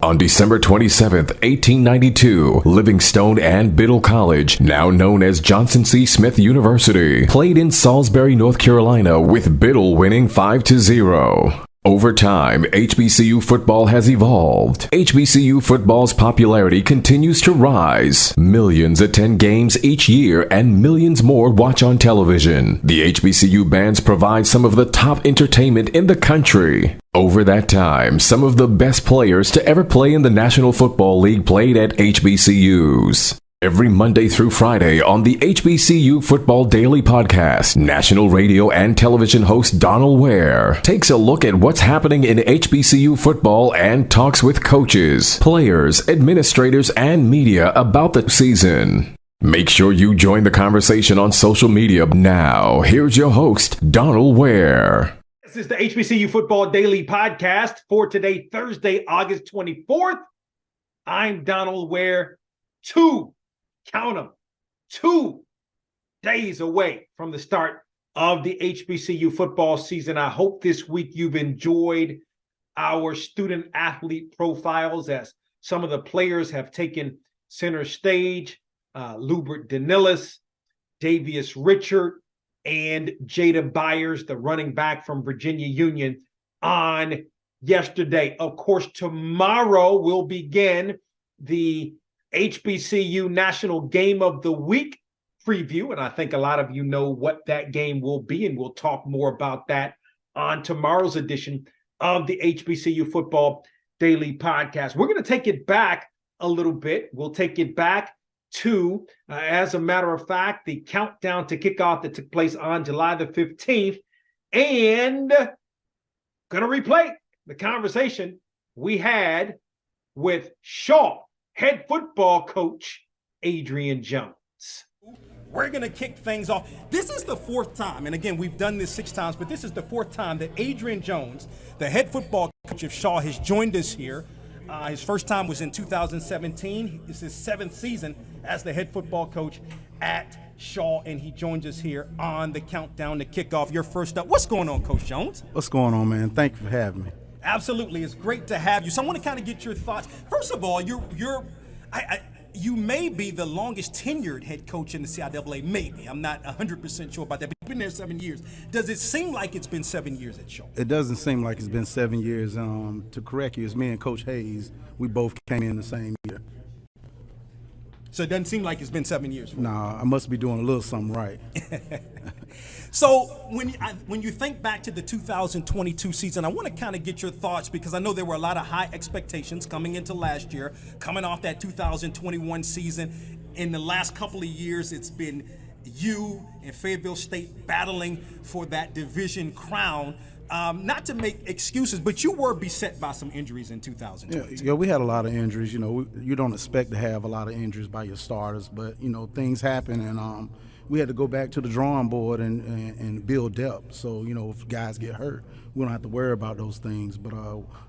On December 27, 1892, Livingstone and Biddle College, now known as Johnson C. Smith University, played in Salisbury, North Carolina, with Biddle winning 5-0. Over time, HBCU football has evolved. HBCU football's popularity continues to rise. Millions attend games each year and millions more watch on television. The HBCU bands provide some of the top entertainment in the country. Over that time, some of the best players to ever play in the National Football League played at HBCUs. Every Monday through Friday on the HBCU Football Daily Podcast, national radio and television host Donal Ware takes a look at what's happening in HBCU football and talks with coaches, players, administrators, and media about the season. Make sure you join the conversation on social media. Now, here's your host, Donal Ware. This is the HBCU Football Daily Podcast for today, Thursday, August 24th. I'm Donal Ware. Count them, 2 days away from the start of the HBCU football season. I hope this week you've enjoyed our student athlete profiles as some of the players have taken center stage. Lubert Danilis, Davius Richard, and Jada Byers, the running back from Virginia Union, on yesterday. Of course, tomorrow will begin the HBCU National Game of the Week preview, and I think a lot of you know what that game will be, and we'll talk more about that on tomorrow's edition of the HBCU Football Daily Podcast. We're going to take it back a little bit. We'll take it back to, as a matter of fact, the countdown to kickoff that took place on July the 15th, and going to replay the conversation we had with Shaw head football coach Adrian Jones. We're going to kick things off. This is the fourth time, and again, we've done this 6 times, but this is the fourth time that Adrian Jones, the head football coach of Shaw, has joined us here. His first time was in 2017. It's his 7th season as the head football coach at Shaw, and he joins us here on the countdown to kickoff. You're first up. What's going on, Coach Jones? What's going on, man? Thank you for having me. Absolutely. It's great to have you. So I want to kind of get your thoughts. First of all, you may be the longest tenured head coach in the CIAA, maybe. I'm not 100% sure about that, but you've been there 7 years. Does it seem like it's been 7 years at Shaw? It doesn't seem like it's been 7 years. To correct you, it's me and Coach Hayes. We both came in the same year. So it doesn't seem like it's been 7 years. Nah, I must be doing a little something right. So when you think back to the 2022 season, I want to kind of get your thoughts, because I know there were a lot of high expectations coming into last year, coming off that 2021 season. In the last couple of years, it's been you and Fayetteville State battling for that division crown. Not to make excuses, but you were beset by some injuries in 2022. Yeah, we had a lot of injuries. You know, you don't expect to have a lot of injuries by your starters, but, you know, things happen, and we had to go back to the drawing board and build depth. So, you know, if guys get hurt, we don't have to worry about those things. But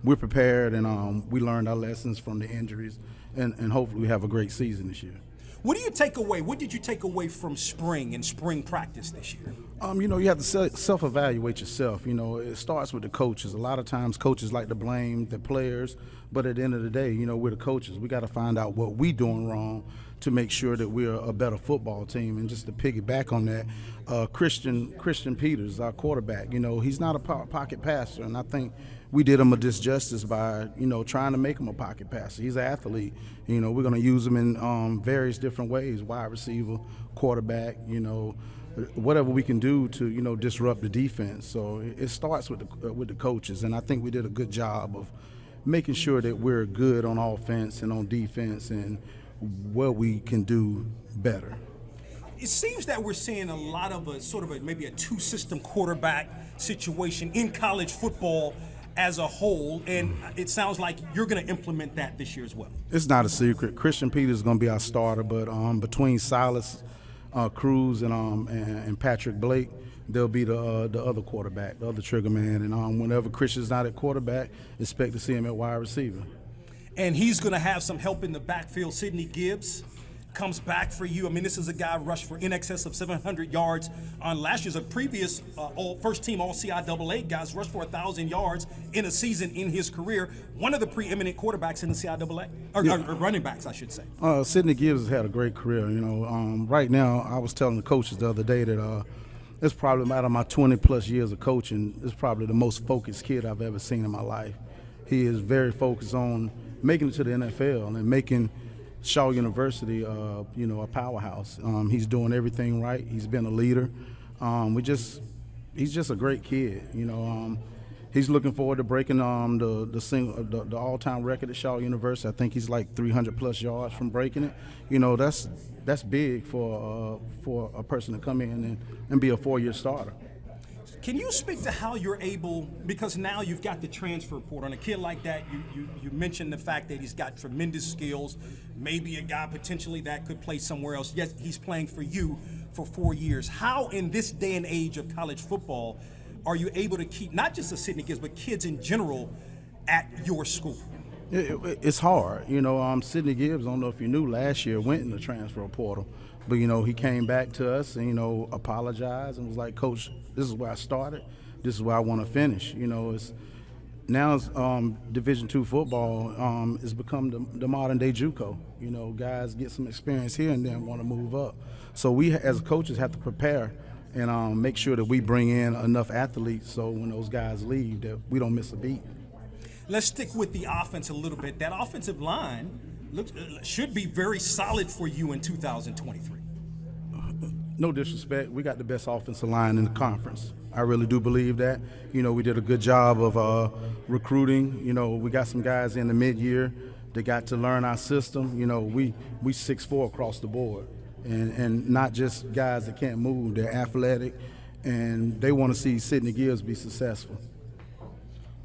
we're prepared, and we learned our lessons from the injuries, and hopefully we have a great season this year. What do you take away? What did you take away from spring and spring practice this year? You know, you have to self-evaluate yourself. You know, it starts with the coaches. A lot of times coaches like to blame the players, but at the end of the day, you know, we're the coaches. We got to find out what we're doing wrong to make sure that we're a better football team. And just to piggyback on that, Christian Peters, our quarterback, you know, he's not a pocket passer, and I think we did him a disjustice by, you know, trying to make him a pocket passer. He's an athlete. You know, we're going to use him in various different ways, wide receiver, quarterback, you know, whatever we can do to, you know, disrupt the defense. So it starts with the coaches, and I think we did a good job of making sure that we're good on offense and on defense and what we can do better. It seems that we're seeing a lot of maybe a two-system quarterback situation in college football as a whole, and it sounds like you're going to implement that this year as well. It's not a secret. Christian Peters is going to be our starter, but between Silas Cruz and Patrick Blake, they'll be the other quarterback, the other trigger man. And whenever Christian's not at quarterback, expect to see him at wide receiver. And he's going to have some help in the backfield. Sidney Gibbs comes back for you. I mean, this is a guy rushed for in excess of 700 yards on last year's. A previous first-team All-CIAA guys rushed for 1,000 yards in a season in his career. One of the preeminent quarterbacks in the CIAA, or running backs, I should say. Sidney Gibbs has had a great career. Right now, I was telling the coaches the other day that it's probably out of my 20-plus years of coaching, it's probably the most focused kid I've ever seen in my life. He is very focused on making it to the NFL and making Shaw University, a powerhouse. He's doing everything right. He's been a leader. He's just a great kid. He's looking forward to breaking the all-time record at Shaw University. I think he's like 300-plus yards from breaking it. That's big for a person to come in and be a 4-year starter. Can you speak to how you're able, because now you've got the transfer portal, and a kid like that, you mentioned the fact that he's got tremendous skills, maybe a guy potentially that could play somewhere else. Yes, he's playing for you for 4 years. How in this day and age of college football are you able to keep not just the Sidney Gibbs, but kids in general at your school? It's hard. Sidney Gibbs, I don't know if you knew, last year went in the transfer portal. But, he came back to us and, apologized and was like, Coach, this is where I started. This is where I want to finish. It's Division II football has become the modern-day JUCO. Guys get some experience here and then want to move up. So we, as coaches, have to prepare and make sure that we bring in enough athletes so when those guys leave that we don't miss a beat. Let's stick with the offense a little bit. That offensive line should be very solid for you in 2023. No disrespect, we got the best offensive line in the conference. I really do believe that. We did a good job of recruiting. We got some guys in the mid-year that got to learn our system. We 6'4" across the board, and not just guys that can't move. They're athletic, and they want to see Sidney Gibbs be successful.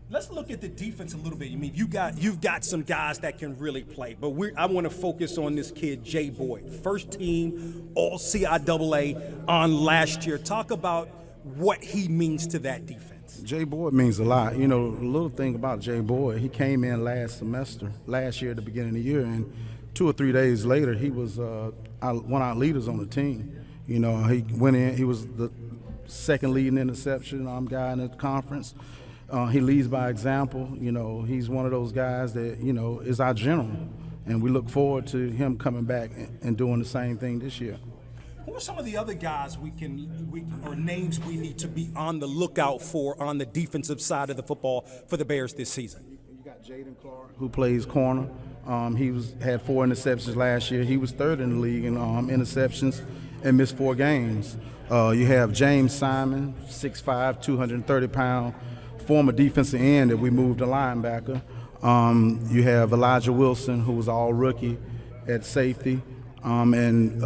Let's look at the defense a little bit. You've got some guys that can really play, but I want to focus on this kid, Jay Boyd, first team All-CIAA on last year. Talk about what he means to that defense. Jay Boyd means a lot. The little thing about Jay Boyd, he came in last year at the beginning of the year, and 2 or 3 days later, he was one of our leaders on the team. He went in, he was the second leading interception guy in the conference. He leads by example. He's one of those guys that, is our general. And we look forward to him coming back and doing the same thing this year. Who are some of the other guys or names we need to be on the lookout for on the defensive side of the football for the Bears this season? You got Jaden Clark, who plays corner. He had 4 interceptions last year. He was third in the league in interceptions and missed 4 games. You have James Simon, 6'5", 230-pound. Former defensive end that we moved to linebacker. You have Elijah Wilson, who was all rookie at safety, and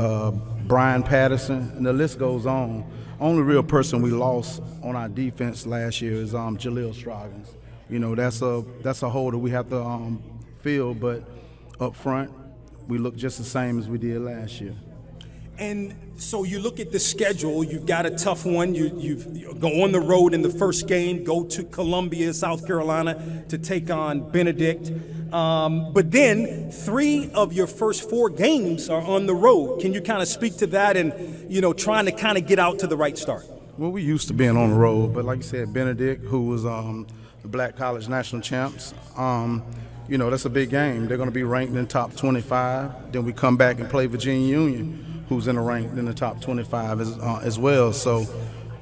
Brian Patterson, and the list goes on. Only real person we lost on our defense last year is Jaleel Stroggins. That's a hole that we have to fill, but up front, we look just the same as we did last year. And so you look at the schedule, you've got a tough one. You go on the road in the first game, go to Columbia, South Carolina to take on Benedict. But then 3 of your first 4 games are on the road. Can you kind of speak to that and, trying to kind of get out to the right start? Well, we used to being on the road, but like you said, Benedict, who was the Black College National Champs, that's a big game. They're going to be ranked in the top 25. Then we come back and play Virginia Union, who's ranked in the top 25 as well. So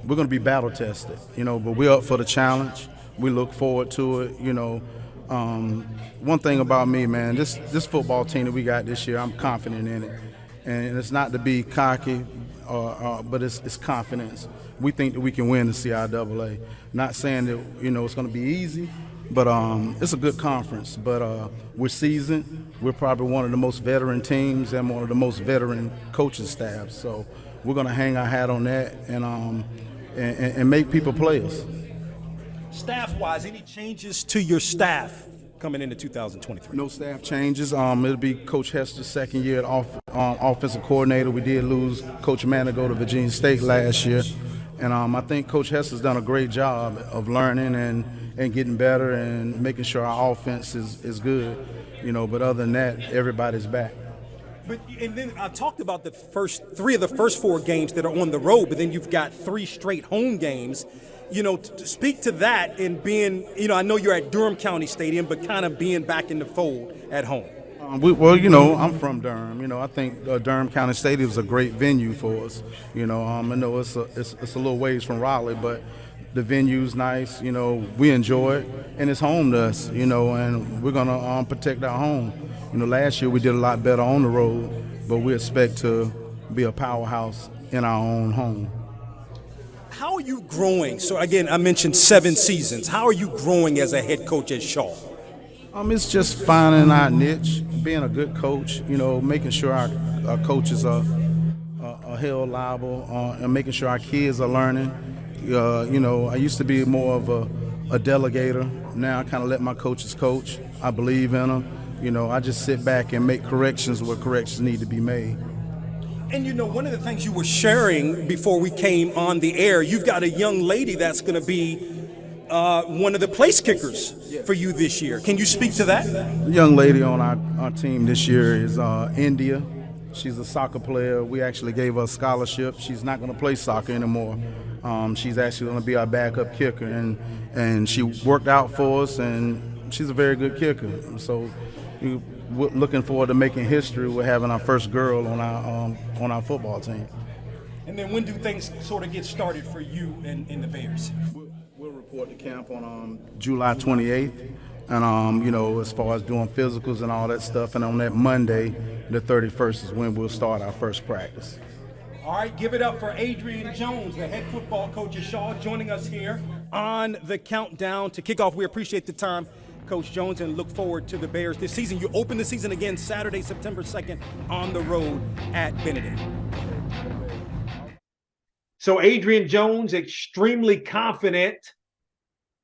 we're going to be battle tested, but we're up for the challenge. We look forward to it. One thing about me, man, this football team that we got this year, I'm confident in it. And it's not to be cocky, but it's confidence. We think that we can win the CIAA. Not saying that, it's going to be easy, but it's a good conference. But we're seasoned. We're probably one of the most veteran teams and one of the most veteran coaching staffs. So we're going to hang our hat on that and make people play us. Staff-wise, any changes to your staff coming into 2023? No staff changes. It'll be Coach Hester's second year at offensive coordinator. We did lose Coach Manigo to Virginia State last year. And I think Coach Hester's done a great job of learning and getting better and making sure our offense is good. But other than that, everybody's back. But and then I talked about the first three of the first four games that are on the road, but then you've got three straight home games. You know, to speak to that and being, you know, I know you're at Durham County Stadium, but kind of being back in the fold at home. Well, you know, I'm from Durham. You know, I think Durham County Stadium is a great venue for us. You know, I know it's a little ways from Raleigh, but the venue's nice. You know, we enjoy it, and it's home to us. You know, and we're gonna protect our home. You know, last year we did a lot better on the road, but we expect to be a powerhouse in our own home. How are you growing? So again, I mentioned 7 seasons. How are you growing as a head coach at Shaw? It's just finding our niche, being a good coach, you know, making sure our coaches are held liable, and making sure our kids are learning. You know, I used to be more of a delegator. Now I kind of let my coaches coach. I believe in them. You know, I just sit back and make corrections where corrections need to be made. And you know, one of the things you were sharing before we came on the air, you've got a young lady that's going to be one of the place kickers for you this year. Can you speak to that? The young lady on our team this year is India. She's a soccer player. We actually gave her a scholarship. She's not going to play soccer anymore. She's actually going to be our backup kicker, and she worked out for us, and she's a very good kicker. So we're looking forward to making history with having our first girl on our football team. And then when do things sort of get started for you and the Bears? We'll report to camp on July 28th, and you know, as far as doing physicals and all that stuff, and on that Monday, the 31st, is when we'll start our first practice. All right, give it up for Adrian Jones, the head football coach at Shaw, joining us here on the countdown to kickoff. We appreciate the time, Coach Jones, and look forward to the Bears this season. You open the season again Saturday, September 2nd on the road at Benedict. So Adrian Jones, extremely confident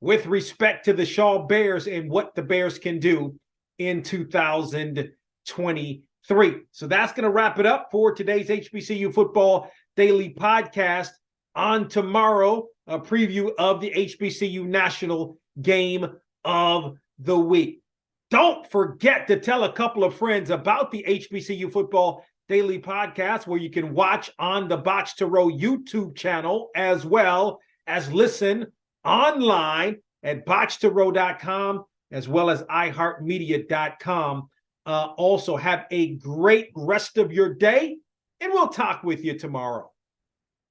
with respect to the Shaw Bears and what the Bears can do in 2023. So that's going to wrap it up for today's HBCU Football Daily Podcast. On tomorrow, a preview of the HBCU National Game of the Week. Don't forget to tell a couple of friends about the HBCU Football Daily Podcast, where you can watch on the Box to Row YouTube channel, as well as listen online at boxtorow.com, as well as iHeartMedia.com. Also, have a great rest of your day, and we'll talk with you tomorrow.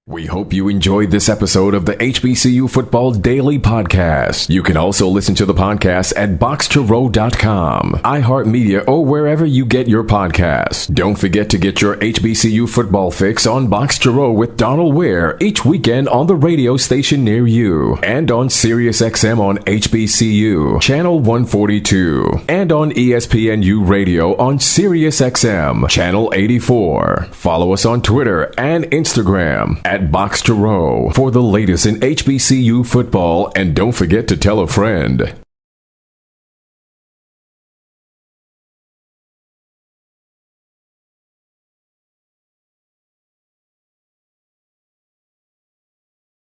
We hope you enjoyed this episode of the HBCU Football Daily Podcast. You can also listen to the podcast at BOXTOROW.com, iHeartMedia, or wherever you get your podcasts. Don't forget to get your HBCU football fix on Box to Row with Donal Ware each weekend on the radio station near you, and on SiriusXM on HBCU, Channel 142, and on ESPNU Radio on SiriusXM, Channel 84. Follow us on Twitter and Instagram at Box to Row for the latest in HBCU football, and don't forget to tell a friend.